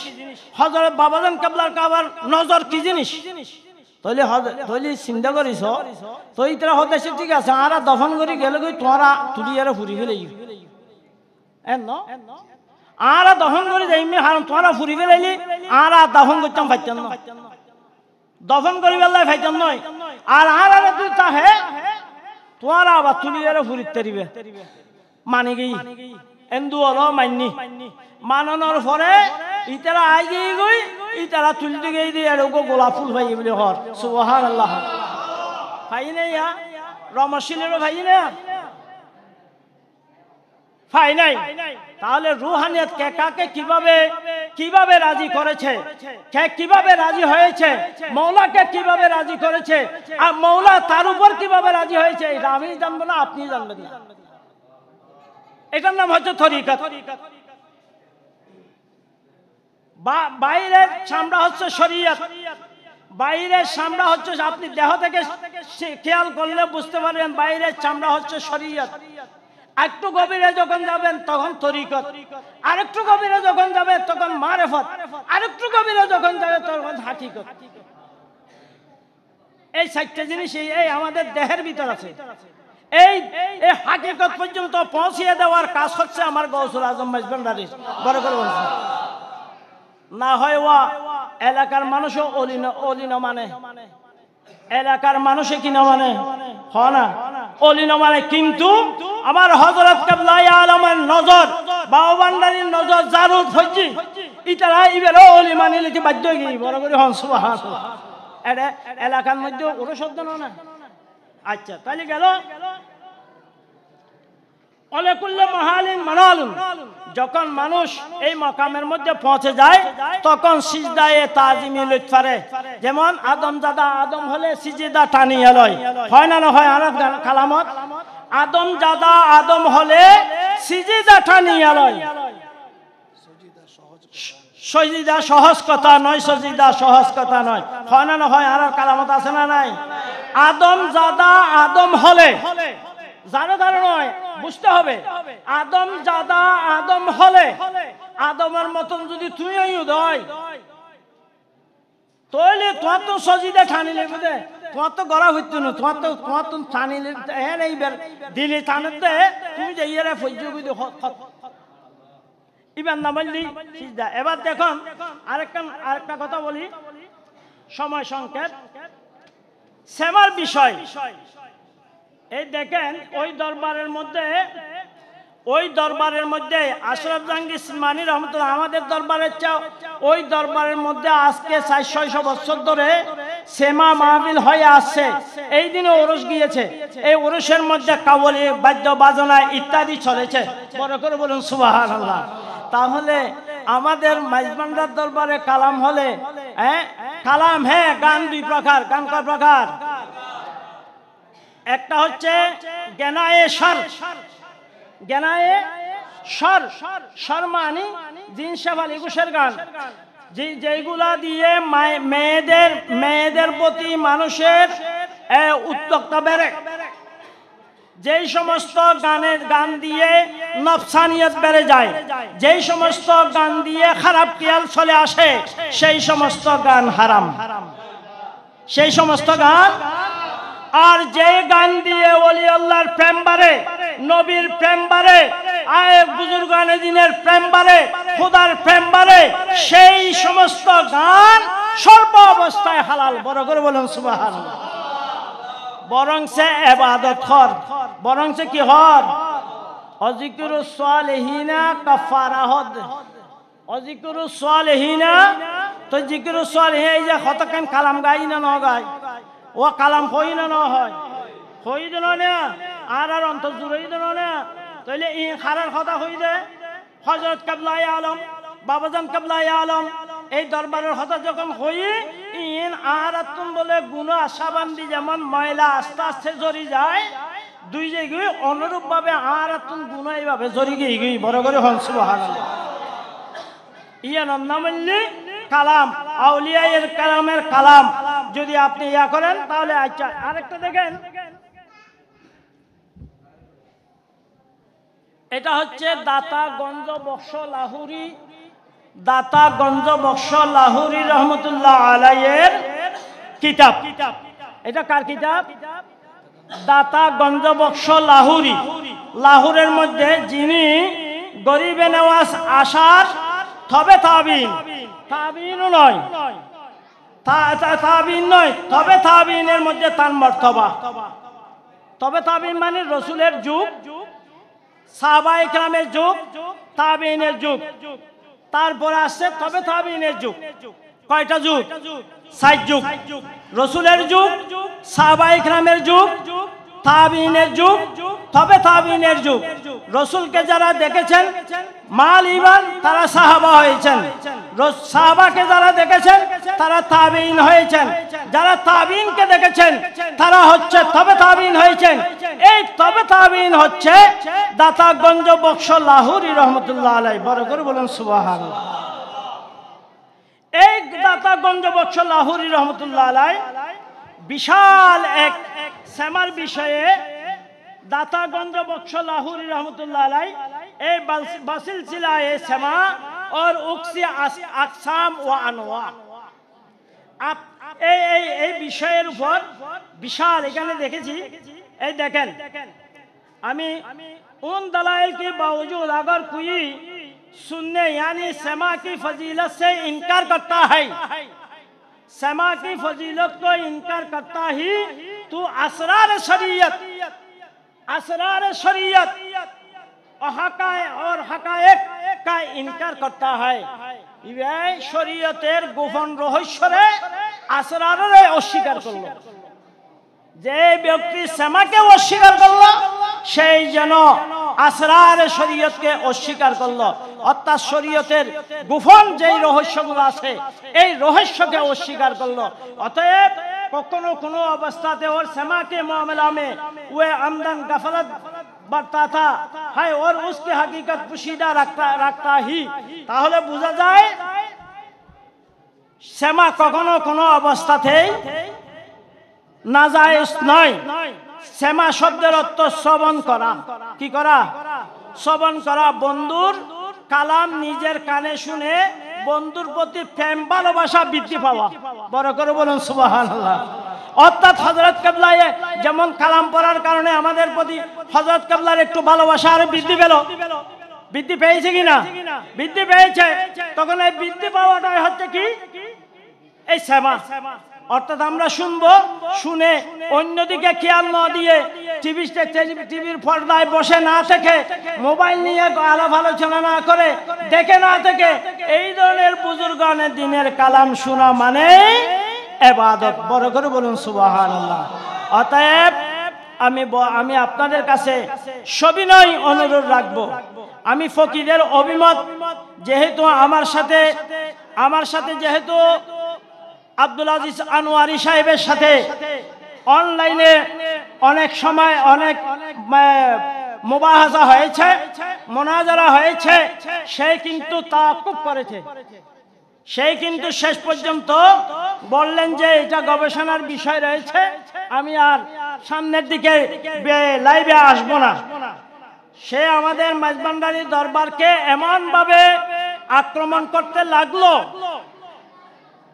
[SPEAKER 1] হযরত বাবাজান কিবলার কাবার নজর কি জিনিস। তৈলি চিন্তা করিস তুই তারা হতেছে ঠিক আছে, আর দফন করি গেলে তোরা তুলি আর ফুরি ফেলে আর দফন করে যাইমি তোরা ফুরি ফেলাইলি আর দফন করতাম ফাইতাম না, দফন করি বেলায় ফাইতাম নয়, আর তুই তাহে তোরা আবার তুলি আর ফুরিত তারিবে মানে গেই এন্দু হলো মানানোর পরে ইতারা আই গই ইতারা তুলতে গিয়ে দিয়ে এরকম গোলাপ ফুল ভাই বলে হর সুবহানাল্লাহ ভাই নাই রমশীলেরও ভাই না ফাই নাই। তাহলে রুহানিয়ত কে কাকে কিভাবে রাজি করেছে, কে কিভাবে রাজি হয়েছে, মৌলাকে কিভাবে রাজি করেছে, আর মৌলা তার উপর কিভাবে রাজি হয়েছে, এটা আমি জানবো না, আপনি জানবেন না। এটার নাম হচ্ছে তরিকত। বাইরের চামড়া হচ্ছে শরীয়ত, বাইরের চামড়া হচ্ছে, আপনি দেহ থেকে খেয়াল করলে বুঝতে পারবেন বাইরের চামড়া হচ্ছে শরীয়ত। একটু গভীরে যখন যাবেন তখন তরিকত, আরেকটু গভীরে যখন যাবে তখন মারেফত, আরেকটু গভীরে যখন যাবে তখন হাকিকত। এই চারটা জিনিস এই আমাদের দেহের ভিতর আছে। এই হাকিকত পর্যন্ত পৌঁছিয়ে দেওয়ার কাজ হচ্ছে আমার গৌসুল আজম মাইজভান্ডারী। বড় করে বলছি না হয় এলাকার মানুষও অলি না মানে, এলাকার মানুষে কি না মানে, না অলি না মানে। কিন্তু আমার হযরত কিবলা আলমের নজর, বাবা ভান্ডারীর নজর জারুদ ফজি ইতারা ইবেরও অলি মানে লিখে বাধ্য গিয়ে বড় করে হন সুবহানাল্লাহ। এটা এলাকার মধ্যে ওরা শব্দ না। আচ্ছা তাহলে গেল অলেকুল্লে মহালিন মানালুন। যখন মানুষ এই মাকামের মধ্যে পৌঁছে যায় তখন সিজদায়ে তাজিমি লইতে পারে। যেমন আদম জাদা আদম হলে সিজদা টানিয়ে লয়, হয় না হয়? আরব কালামত আদম জাদা আদম হলে সিজদা টানিয়ে লয়। সজিদা সহজ কথা নয়, সজিদা সহজ কথা নয়, হয় না হয়? আরব কালামত আছে না নাই? আদম জাদা আদম হলে জানো নয়, বুঝতে হবে। আদম জাদা আদম হলে আদমের মতন যদি তুই দেয় তাহলে তোমার তো সজিদা ঠানিলে বুঝে, তোমার তো গড়া হইতো না, তোমার তো ঠানিলে হ্যাঁ এইবার দিলে টানতে তুমি যে ইয়ে ফৈর্য বুঝে ইবার না বললি সিজদা। এবার দেখুন আরেকটা কথা বলি, সময় সংকেত সেমার বিষয়। এই দেখেন ওই দরবারের মধ্যে আশরাফ জাহাঙ্গীর সিলমানি রহমতুল্লাহ আমাদের দরবারের চাও ওই দরবারের মধ্যে আজকে 400 বছর ধরে সেমা মাহফিল হয়ে আসছে। এই দিনে ওরস গিয়েছে, এই ওরসের মধ্যে কাওয়ালি বাদ্য বাজনা ইত্যাদি চলেছে। বড় করে বলুন সুবহানাল্লাহ। তাহলে আমাদের মাইজভান্ডার দরবারে কালাম হলে কালাম, হ্যাঁ গান দুই প্রকার। গান কয় প্রকার? একটা হচ্ছে গেনায়ে সর, গেনায়ে সর, সর মানে জিনশাফালি ঘোষের গান, যেগুলা দিয়ে মেয়েদের প্রতি মানুষের উত্তেজনা বেড়ে। যেই সমস্ত গান দিয়ে নফসানিয়ত বেড়ে যায়, যেই সমস্ত গান দিয়ে খারাপ খেয়াল চলে আসে, সেই সমস্ত গান হারাম, সেই সমস্ত গান। আর যে গান দিয়ে ওলি আল্লাহর প্রেম বাড়ে, নবীর প্রেম বাড়ে, বুজুর্গানে দিনের প্রেম বাড়ে, খোদার প্রেম বাড়ে, সেই সমস্ত গান সর্ব অবস্থায় হালাল। বড় করে বলুন সুবহানাল্লাহ। বরং সে ইবাদত কর, বরং সে কি হর? অযিকরুস সালিহিনা কাফারা হদ, অযিকরুস সালিহিনা। তো যিকরুস সালিহ এই যে কতক্ষণ কালাম গাই না না গায়, ও কালাম হই না না হয়, হই দেন না আর অন্তর জুড়েই দেন না, তাহলে ই খারার কথা হই দে। হযরত কিবলা আলম বাবাজান কিবলা আলম এই দরবারের কথা যখন হই ইন আর তুম বলে গুনাহ আশাবান্দি যেমন ময়লা আস্তে আস্তে জড়ি যায়, দুই জায়গায় অনুরূপ ভাবে আর তুম গুনাহ এইভাবে জড়ি গিয়ে বড় করে হন সুবহানাল্লাহ। ইয়া নামলি কালাম, আউলিয়ায়ের কালামের কালাম যদি আপনি ইয়া করেন তাহলে। আচ্ছা আরেকটা দেখেন, এটা হচ্ছে দাতাগঞ্জ বক্স লাহুরি, দাতাগঞ্জ বক্স লাহুরি রহমতুল্লাহ আলাইহির কিতাব। এটা কার কিতাব? দাতাগঞ্জ বক্স লাহুরি। লাহোরের মধ্যে যিনি গরিবে নওয়াজ আশার তবে তাবিন, তাবিনও নয়, তাবিন নয়, তবে তাবিনের মধ্যে তার মর্তবা। তবে তাবিন মানে রসুলের যুগ, সাহাবায়ে কেরামের যুগ, তাবিনের যুগ, তারপরে আসছে তবে তাবিনের যুগ। কয়টা যুগ? 7 যুগ। রসুলের যুগ, সাহাবায়ে কেরামের যুগ, তাবিনের যুগ, তবে তাবিনের যুগ। রসুলকে যারা দেখেছেন মাল ইমান তারা সাহাবা হয়েছেন, সাহাবাকে যারা দেখেছেন তারা তাবিন হয়েছেন, যারা তাবিনকে দেখেছেন তারা হচ্ছে তবে তাবিন হয়েছেন। এই তবে তাবিন হচ্ছে দাতাগঞ্জ বক্স লাহুরি রহমতুল্লাহ আলাইহি। বড় করে বলুন সুবহানাল্লাহ। এই দাতা গঞ্জবৎস লাহুরি রহমতুল্লাহ আলাই বিশাল এক সেমার বিষয়ে दाता गंज बख्श लाहौरी रहमतुल्लाह अलैह ए बासिलसिला ए सेमा और उक्सी আকসাম ও আনওয়া এই বিষয়ের উপর বিশাল এখানে দেখেছি। এই দেখেন আমি उन दलाइल के बावजूद अगर कोई सुनने यानी सेमा की फजीलत से इनकार करता है, सेमा की फजीलत को इनकार करता ही तो असरार शरीयत और हकायक का इनकार करता है। शरीयतेर गोपन रहस्यरे असरारे अस्वीकार करल। যে ব্যক্তি সেমাকে অস্বীকার করল সেই যেন আসরার শরীয়তকে অস্বীকার করল, অর্থাৎ শরীয়তের গোপন যেই রহস্যগুলো আছে এই রহস্যকে অস্বীকার করল। অতএব কখনো কোনো অবস্থাতে ওর सेमा के मामला में वो आमदन गफलत बरता था है और उसकी हकीकत पुशीदा रखता ही, তাহলে বোঝা যায় सेमा কখনো কোনো অবস্থাতেই নাজায়েজ নয়। সেমা শব্দের অর্থ শ্রবণ করা। কি করা? শ্রবণ করা। বন্ধুর কালাম নিজের কানে শুনে বন্ধুর প্রতি প্রেম ভালোবাসা বৃদ্ধি পাওয়া। বড় করে বলুন সুবহানাল্লাহ। অর্থাৎ হযরত কিবলা যেমন কালাম পড়ার কারণে আমাদের প্রতি হযরত কিবলার একটু ভালোবাসা আর বৃদ্ধি পেল। বৃদ্ধি পেয়েছে কিনা? বৃদ্ধি পেয়েছে। তখন এই বৃদ্ধি পাওয়াটাই হচ্ছে কি? এই সেমা। অর্থাৎ আমরা শুনবো, শুনে অন্যদিকে খেয়াল না দিয়ে টিভির পর্দায় বসে না থেকে, মোবাইল নিয়ে আলাপ আলোচনা না করে, দেখে না থেকে এই ধরনের বুজুর্গানের দিনের কালাম শোনা মানে ইবাদত। বড় করে বলুন সুবহানাল্লাহ। অতএব আমি আপনাদের কাছে সবিনয় অনুরোধ রাখবো, আমি ফকিরের অভিমত যেহেতু আমার সাথে যেহেতু আব্দুল আজিজ আনোয়ারি সাহেবের সাথে অনলাইনে অনেক সময় অনেক মুবাহাজা হয়েছে, মোনাজারা হয়েছে, সে কিন্তু তাওয়াক্কুফ করেছে। সেই কিন্তু শেষ পর্যন্ত বললেন যে এটা গবেষণার বিষয় রয়েছে, আমি আর সামনের দিকে লাইভে আসবো না। সে আমাদের মাইজভান্ডারী দরবারকে এমন ভাবে আক্রমণ করতে লাগলো,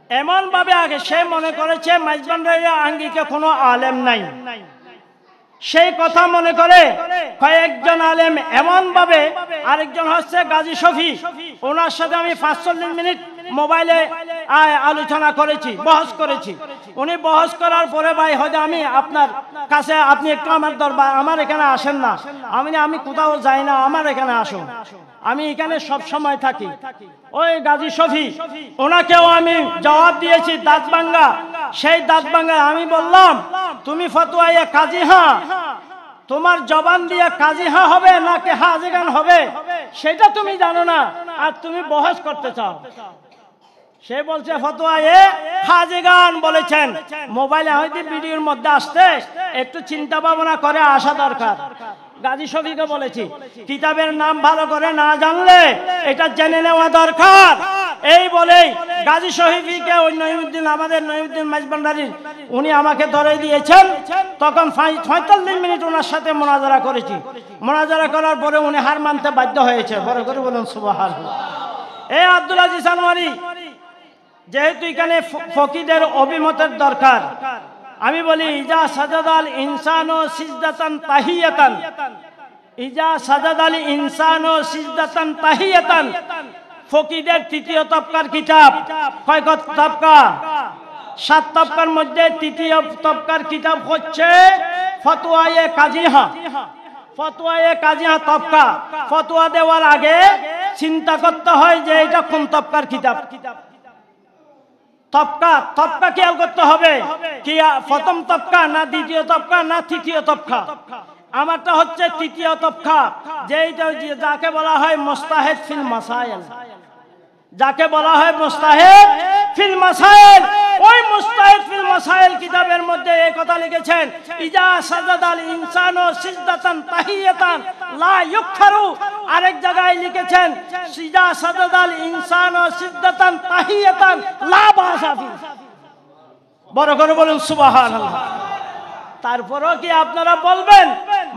[SPEAKER 1] এমন ভাবে আগে সে মনে করেছে মাইজভান্ডারী আঙ্গিকে কোনো আলেম নাই। সেই কথা মনে করে কয়েকজন আলেম এমন ভাবে, আরেকজন হচ্ছে গাজী শফি, ওনার সাথে আমি 45 মিনিট মোবাইলে আলোচনা করেছি, বহস করেছি। উনি বহস করার পরে ভাই হয়তো আমি আপনার কাছে, আপনি একটু আমার দরবার, আমার এখানে আসেন না। আমি কোথাও যাই না, আমার এখানে আসুন, আমি এখানে সব সময় থাকি। ওই গাজী শফি ওনাকেও আমি জবাব দিয়েছি দাঁত ভাঙ্গা। সেই দাঁত ভাঙ্গা আমি বললাম, তুমি ফতোয়া কাজী হ্যাঁ, তোমার জবান দিয়ে কাজী হ্যাঁ হবে নাকি হাজেগান হবে সেটা তুমি জানো না, আর তুমি বহস করতে চাও। সে বলছে ফতোয়া হাজেগান বলেছেন। মোবাইলে হয়তো ভিডিওর মধ্যে আসতে একটু চিন্তা ভাবনা করে আসা দরকার। গাজী শফিকে বলেছি কিতাবের নাম ভালো করে না জানলে এটা জেনে নেওয়া দরকার। এই বলেই গাজী শফিকে ওই নঈমুদ্দিন, আমাদের নঈমুদ্দিন মাইজভান্ডারী, উনি আমাকে ধরে দিয়েছেন। তখন 45 মিনিট ওনার সাথে মোনাজারা করেছি। মোনাজারা করার পরে উনি হার মানতে বাধ্য হয়েছে। বড় করে বলুন সুবহানাল্লাহ। এই আব্দুল আজিজ আনোয়ারি, যেহেতু এখানে ফকিদের অভিমতের দরকার, আমি বলি ইজা সাজাদাল ইনসানু সিজদাতান তাহিয়াতান, ইজা সাজাদাল ইনসানু সিজদাতান তাহিয়াতান, ফকিদের তৃতীয় তবকার কিতাব। কয় তবকা? 7 তবকার মধ্যে তৃতীয় তবকার কিতাব হচ্ছে ফতোয়ায়ে কাজীহা। ফতোয়ায়ে কাজীহা তবকা। ফতোয়া দেওয়ার আগে চিন্তা করতে হয় যে এটা কোন তবকার কিতাব। তবকা খেয়াল করতে হবে, কি প্রথম তবকা না দ্বিতীয় তবকা না তৃতীয় তবকা। আমারটা হচ্ছে তৃতীয় তবকা, যাকে বলা হয় মুস্তাহিদ ফিল মাসাইল, যাকে বলা হয় মুস্তাহিদ ফিল মাসাইল। ওই ওই মুস্তাহিদ ফিল মাসাইল কিতাবের মধ্যে এই কথা লিখেছেন, ইজা সাজাদাল ইনসানু সিজদাতান তাহিয়াতান লা ইউকফারু। আরেক জায়গায় লিখেছেন, ইজা সাজাদাল ইনসানু সিজদাতান তাহিয়াতান লা বাসা ফি। বড় করে বলুন সুবহানাল্লাহ। তারপরও কি আপনারা বলবেন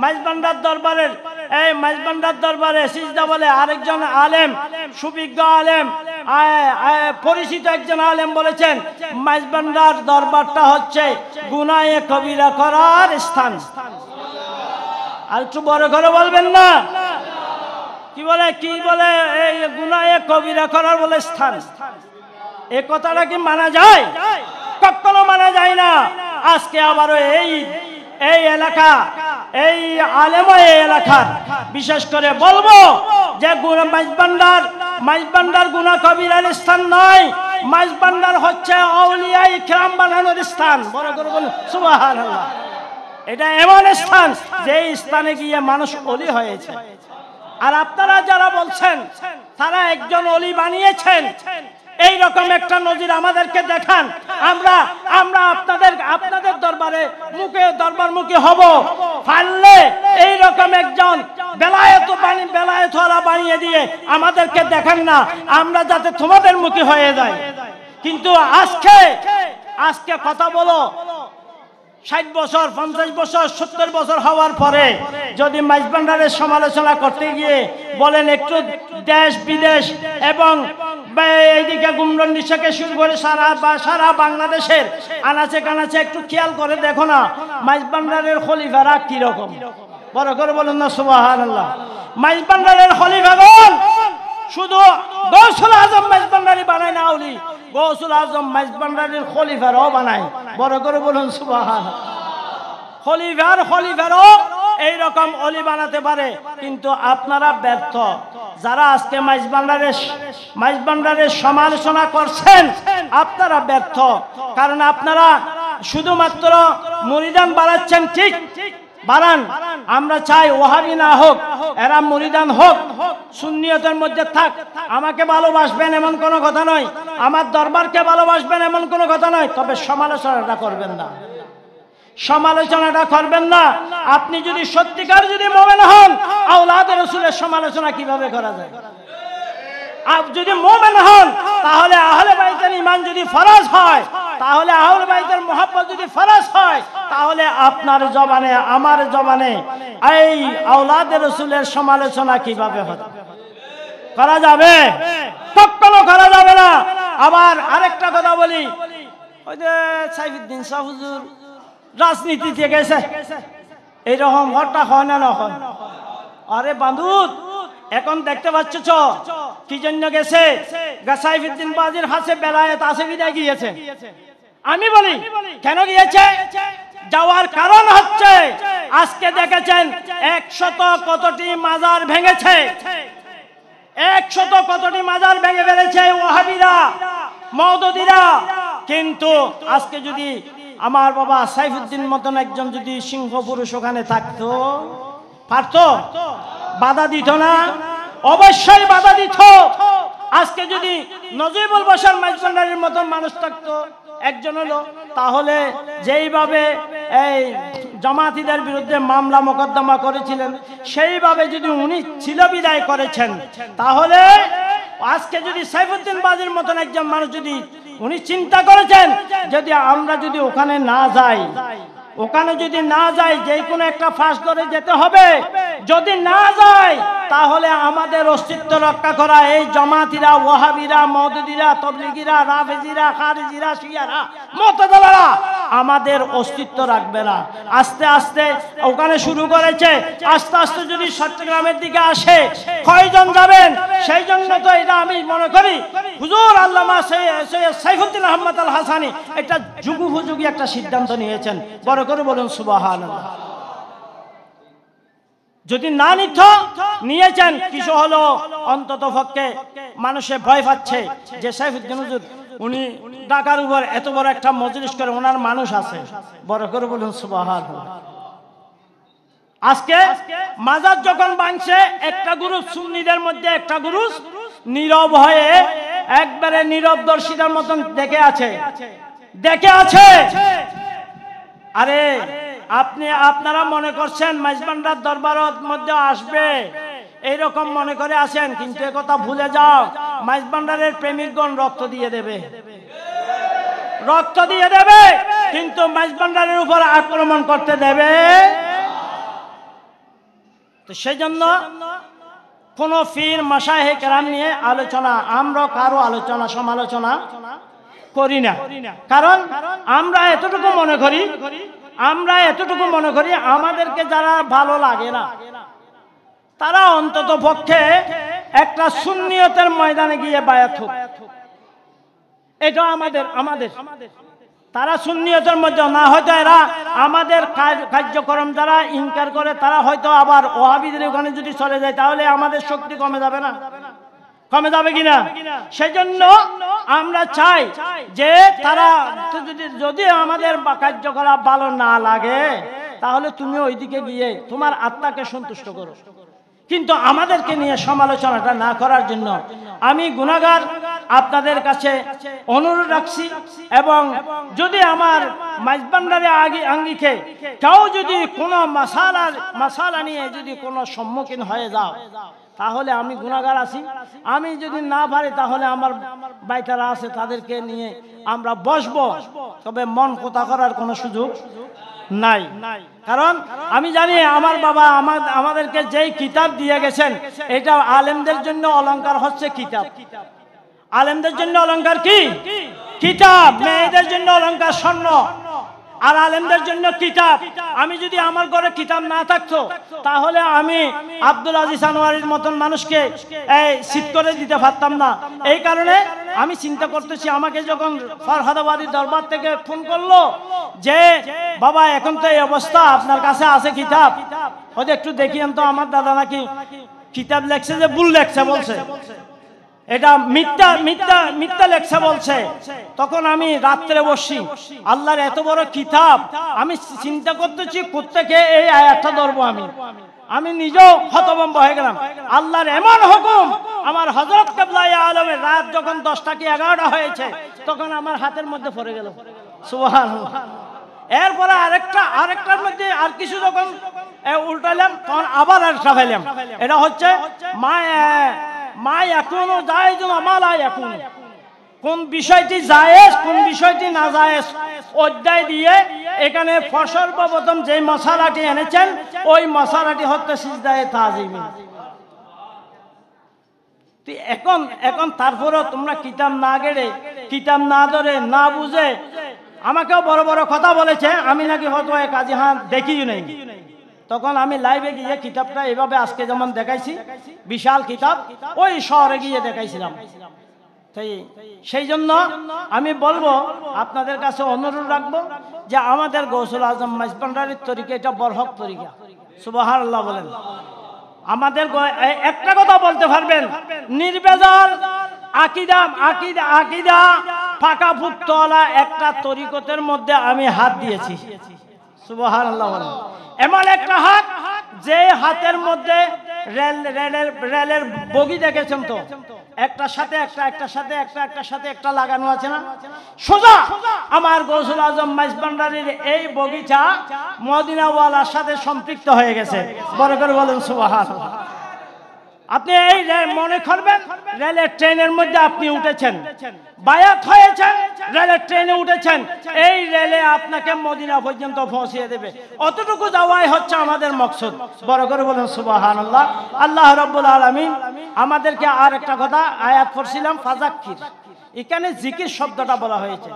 [SPEAKER 1] মাইজবান্ডার দরবারের এই মাইজবান্ডার দরবারে সিজদা বলে? আরেকজন আলেম, সুবিজ্ঞ আলেম, পরিচিত একজন আলেম বলেছেন, মাইজবান্ডার দরবারটা হচ্ছে গুনাহে কবিরা করার স্থান। আর একটু বড় করে বলবেন না? কি বলে এই গুনাহে কবিরা করার বলে স্থান। এই কথাটা কি মানা যায়? কখনো মানা যায় না। আজকে আবারও এই এলাকা, এই আলেম এই এলাকার বিশেষ করে বলবো যে মাইজবান্ডার গুনাহ কবিরার স্থান নয়, মাইজবান্ডার হচ্ছে আউলিয়া ইকরাম বানানোর স্থান। বড় করে বলুন সুবহানাল্লাহ। এটা এমন স্থান যে স্থানে গিয়ে মানুষ ওলি হয়েছে। আর আপনারা যারা বলছেন তারা একজন ওলি বানিয়েছেন, এই রকম একটা নজির আমাদেরকে দেখান। আমরা আপনাদের দরবারে দরবারমুখী হব। পারলে এই রকম একজন বেলায়েতওয়ালা বানিয়ে দিয়ে আমাদেরকে দেখান না, আমরা যাতে তোমাদের মুখী হয়ে যাই। কিন্তু আজকে কথা বলো 60 বছর, 50 বছর, 70 বছর হওয়ার পরে যদি মাইজবান্ডারের সমালোচনা করতে গিয়ে বলেন একটু দেশ বিদেশ এবং এইদিকে গুমরন্ডি থেকে শুরু করে সারা বাংলাদেশের আনাচে কানাচে একটু খেয়াল করে দেখো না মাইজবান্ডারের খলিফারা কিরকম। বড় করে বলুন না সুবহানাল্লাহ। মাইজবান্ডারের খলিফাগণ শুধু গৌসুল আজম মাইজবান্ডারি বানায় না, আউলি গৌসুল আজম মাইজবান্ডারির খলিফারও বানায়। বড় করে বলুন সুবহানাল্লাহ। খলিফারও এইরকম অলি বানাতে পারে, কিন্তু আপনারা ব্যর্থ। যারা আজকে মাইজবান্ডারের সমালোচনা করছেন আপনারা ব্যর্থ। কারণ আপনারা শুধুমাত্র মুরিদান বাড়াচ্ছেন, ঠিক বাড়ান। আমরা চাই ওয়াহাবি না হোক, এরা মুরিদান হোক, সুন্নিয়তের মধ্যে থাক। আমাকে ভালোবাসবেন এমন কোনো কথা নয়, আমার দরবারকে ভালোবাসবেন এমন কোনো কথা নয়, তবে সমালোচনাটা করবেন না। আপনি যদি সত্যিকার যদি মুমিন হন, আওলাদে রাসূলের সমালোচনা কিভাবে করা যায়? যদি মুমিন হন তাহলে আহলে বাইতের ঈমান যদি ফরজ হয়, তাহলে আহলে বাইতের মুহাব্বত যদি ফরজ হয়, তাহলে আপনার জবানে আমার জবানে এই আওলাদে রাসূলের সমালোচনা কিভাবে করা যাবে? কখনো করা যাবে না। আবার আরেকটা কথা বলি, ওই যে সাইফুদ্দিন শাহ হুজুর রাজনীতিতে গেছে, এইরকম ঘটনা হয় না হয়? আরে বান্দুত, এখন দেখতে পাচ্ছ কি জন্য গেছে? সাইফুদ্দিন বাজির হাতে বেলায়েত আছে বিদায় গিয়েছে। আমি বলি কেন গিয়েছে? যাওয়ার কারণ হচ্ছে আজকে দেখেছেন 100 কতটি মাজার ভেঙেছে, 100 কতটি মাজার ভেঙে ফেলেছে ওয়াহাবিরা, মওদুদিরা। কিন্তু আজকে যদি আমার বাবা সাইফুদ্দিন মতন একজন যদি সিংহ পুরুষ ওখানে থাকতো, পারতো? বাধা দিত না? অবশ্যই বাধা দিত। আজকে যদি নজিবুল বাশার মাইজবান্ডারির মতন মানুষ থাকতো, একজন হলো, তাহলে যেইভাবে এই জামাতিদের বিরুদ্ধে মামলা মোকদ্দমা করেছিলেন, সেইভাবে যদি উনি ছিল বিদায় করেছেন, তাহলে আজকে যদি সাইফুদ্দিন বাজির মতন একজন মানুষ যদি উনি চিন্তা করেছেন যদি আমরা যদি ওখানে না যাই, যে কোনো একটা ফাঁস করে যেতে হবে, যদি না যাই তাহলে আমাদের অস্তিত্ব রক্ষা করা এই জামাতিরা, ওয়াহাবিরা, মওদুদিরা, তাবলীগীরা, রাফেজিরা, খারিজিরা, শিয়ারা, মুতাযাল্লিরা আমাদের অস্তিত্ব রাখবে না। আস্তে আস্তে ওখানে শুরু করেছে, আস্তে আস্তে যদি চট্টগ্রামের দিকে আসে কয়জন যাবেন? সেই জন্য তো এটা আমি মনে করি হুজুর আল্লামা সৈয়দ সাইফুদ্দিন আহমদ আল হাসানি একটা যুগোপযোগী একটা সিদ্ধান্ত নিয়েছেন। বড় করে বলুন সুবহানাল্লাহ। যদি না নিয়েছেন, কিছু হলো অন্তত পক্ষে মানুষে ভয় পাচ্ছে যে সাইফুদ্দিন হুজুর উনি ঢাকার উপর এত বড় একটা মজলিস করে, ওনার মানুষ আছে। বড় করে বলুন সুবহানাল্লাহ। আজকে মাজার যখন ভাঙছে, একটা গ্রুপ সুন্নিদের মধ্যে একটা গ্রুপ নীরব হয়ে একবারে নীরবদর্শীদের মতন দেখে আছে। দেখে আছে। আরে আপনারা মনে করছেন মাইজবান্ডার দরবারের মধ্যে আসবে এইরকম মনে করে আসেন, কিন্তু একথা ভুলে যাও, মাইজবান্ডারের প্রেমিকগণ রক্ত দিয়ে দেবে, রক্ত দিয়ে দেবে, কিন্তু মাইজবান্ডারের উপর আক্রমণ করতে দেবে। তো সেই জন্য কোন পীর মাশায়েখ কেরাম নিয়ে আলোচনা, আমরা কারো আলোচনা সমালোচনা করি না। কারণ আমরা এতটুকু মনে করি আমাদেরকে যারা ভালো লাগে না তারা অন্তত পক্ষে একটা সুন্নিয়তের ময়দানে গিয়ে বায়াত হোক। এটা আমাদের তারা সুন্নিয়তের মধ্যে না, হয়তো এরা আমাদের কার্যক্রম যারা ইনকার করে তারা হয়তো আবার ওয়াহাবিদের ওখানে যদি চলে যায় তাহলে আমাদের শক্তি কমে যাবে না? কমে যাবে কিনা? সেজন্য আমরা চাই যে তারা যদি আমাদের কার্যকলাপ ভালো না লাগে তাহলে তুমি ওইদিকে গিয়ে তোমার আত্মাকে সন্তুষ্ট করো, কিন্তু আমাদেরকে নিয়ে সমালোচনাটা না করার জন্য আমি গুনাহগার আপনাদের কাছে অনুরোধ রাখছি। এবং যদি আমার মাইজবান্ডারে আঙ্গিকে কেউ যদি কোনো মাসালা নিয়ে যদি কোনো সম্মুখীন হয়ে যাও তাহলে আমি গুনাহগার আছি। আমি যদি না পারি তাহলে আমার বাইতারা আছে, তাদেরকে নিয়ে আমরা বসবো, তবে মন কোথা করার কোনো সুযোগ নাই। কারণ আমি জানি আমার বাবা আমাদেরকে যেই কিতাব দিয়ে গেছেন এটা আলেমদের জন্য অলংকার হচ্ছে কিতাব। আলেমদের জন্য অলংকার কি? কিতাব। মেয়েদের জন্য অলংকার স্বর্ণ, আর আলেমদের জন্য কিতাব। আমি যদি আমার ঘরে কিতাব না থাকতো তাহলে আমি আব্দুল আজিজ আনোয়ারির মতন মানুষকে সিট করে দিতে পারতাম না। এই কারণে আমি চিন্তা করতেছি, আমাকে যখন ফরহাদাবাদী দরবার থেকে ফোন করলো যে বাবা এখন তো এই অবস্থা, আপনার কাছে আছে কিতাব, হয়তো একটু দেখিয়েন তো, আমার দাদা নাকি কিতাব লেখছে যে ভুল লেখছে বলছে, এটা মিথ্যা লেখা বলছে। তখন আমি রাত্রে বসি, আল্লাহর এত বড় কিতাব, আমি চিন্তা করতেছি কোত্থেকে এই আয়াতটা ধরবো। আমি নিজেও হতভম্ব হয়ে গেলাম। আল্লাহর এমন হুকুম, আমার হযরত কিবলায়ে আলমের রাত যখন 10টা কি 11টা হয়েছে তখন আমার হাতের মধ্যে পড়ে গেল। সুবহানাল্লাহ। এরপরে আরেকটার মধ্যে আর কিছু যখন উল্টাইলাম তখন আবার আরেকটা ফেলাম। এটা হচ্ছে মা এখনো জায়েজ মা লা ইয়াকুন, কোন বিষয়টি জায়েজ কোন বিষয়টি না জায়েজ অধ্যায় দিয়ে এখানে সর্বপ্রথম যে মশালাটি এনেছেন ওই মশালাটি হচ্ছে সিজদায়ে তাজিম। এখন তারপরও তোমরা কিতাব না গেড়ে, কিতাব না ধরে, না বুঝে আমাকেও বড় বড় কথা বলেছে, আমি নাকি হয়তো কাজী হাত দেখিও নাই। তখন আমি লাইভে গিয়ে কিতাবটা এভাবে আজকে যেমন দেখাইছি, বিশাল কিতাব, ওই শহরে গিয়ে দেখাইছিলাম। সেই জন্য আমি বলবো, আপনাদের কাছে অনুরোধ রাখবো যে আমাদের গৌসুল আজম মাইজবান্ডারির তরিকা এটা বরহক তরিকা। সুবহানাল্লাহ বলেন। আমাদের একটা কথা বলতে পারবেন, নির্ভেজাল আকিদা ফাঁকা ফুটতলা একটা তরিকতের মধ্যে আমি হাত দিয়েছি। সুবহানাল্লাহ বলেন। এমন একটা হাত যে হাতের মধ্যে রেলের বগি দেখেছেন তো, একটার সাথে একটা লাগানো আছে না, সোজা আমার গৌসুল আজম মাইজবান্ডারির এই বগিচা মদিনাওয়ালার সাথে সম্পৃক্ত হয়ে গেছে। বড় করে বলেন সুবহানাল্লাহ। আপনি এই মনে করবেন রেলের ট্রেনের মধ্যে আপনি উঠেছেন, বায়াত হয়েছেন, রেলের ট্রেনে উঠেছেন, এই রেলে আপনাকে মদিনা পর্যন্ত পৌঁছিয়ে দেবে। অতটুকু যাওয়াই হচ্ছে আমাদের মকসদ। বড় করে বলেন সুবহানাল্লাহ। আল্লাহ রাব্বুল আলামিন আমাদেরকে আর একটা কথা আয়াত পড়ছিলাম, ফাযাক্কির। এখানে জিকির শব্দটা বলা হয়েছে।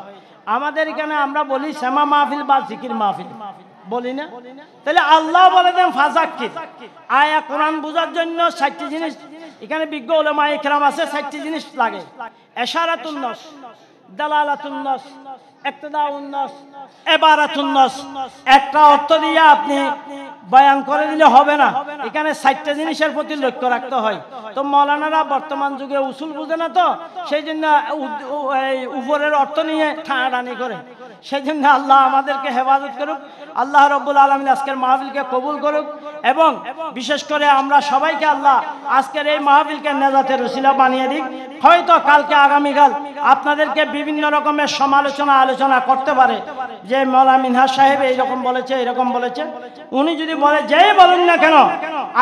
[SPEAKER 1] আমাদের এখানে আমরা বলি সেমা মাহফিল বা জিকির মাহফিল বলি না, তাহলে আল্লাহ বলে দেন ফাযাক্কির। আয়া কোরআন বোঝার জন্য 60টি জিনিস এখানে বিজ্ঞ উলামায়ে কেরাম আছে, 60টি জিনিস লাগে। ইশারাতুন নাস, দালালাতুন নাস, ইক্তিদাউন নাস, ইবারাতুন নাস। একটা অর্থ দিয়ে আপনি বয়ান করে দিলে হবে না, এখানে 60টা জিনিসের প্রতি লক্ষ্য রাখতে হয়। তো মাওলানারা বর্তমান যুগে উসুল বুঝে না, তো সেই জন্য উপরের অর্থ নিয়ে টানাটানি করে। সেই জন্য আল্লাহ আমাদেরকে হেফাজত করুক। আল্লাহ রাব্বুল আলামিন আজকের মাহফিলকে কবুল করুক এবং বিশেষ করে আমরা সবাইকে আল্লাহ আজকের এই মাহফিলকে নেজাতের উসিলা বানিয়ে দিক। হয়তো কালকে আগামীকাল আপনাদেরকে বিভিন্ন রকমের সমালোচনা আলোচনা করতে পারে যে মৌলানা মিনহাজ সাহেব এইরকম বলেছে, এরকম বলেছে। উনি যদি বলে যেই বলুন না কেন,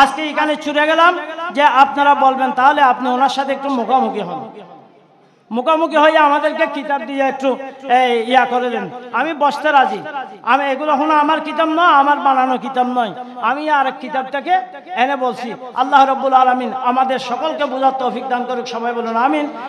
[SPEAKER 1] আজকে এখানে ছুটে গেলাম যে আপনারা বলবেন, তাহলে আপনি ওনার সাথে একটু মুখোমুখি হন, মুখোমুখি হয়ে আমাদেরকে কিতাব দিয়ে একটু ইয়া করে দেন। আমি বসতে রাজি। আমি এগুলো হলো আমার কিতাব নয়, আমার বানানো কিতাব নয়, আমি আরেক কিতাবটাকে এনে বলছি। আল্লাহ রাব্বুল আলামিন আমাদের সকলকে বোঝার তৌফিক দান করুক। সবাই বলুন আমিন।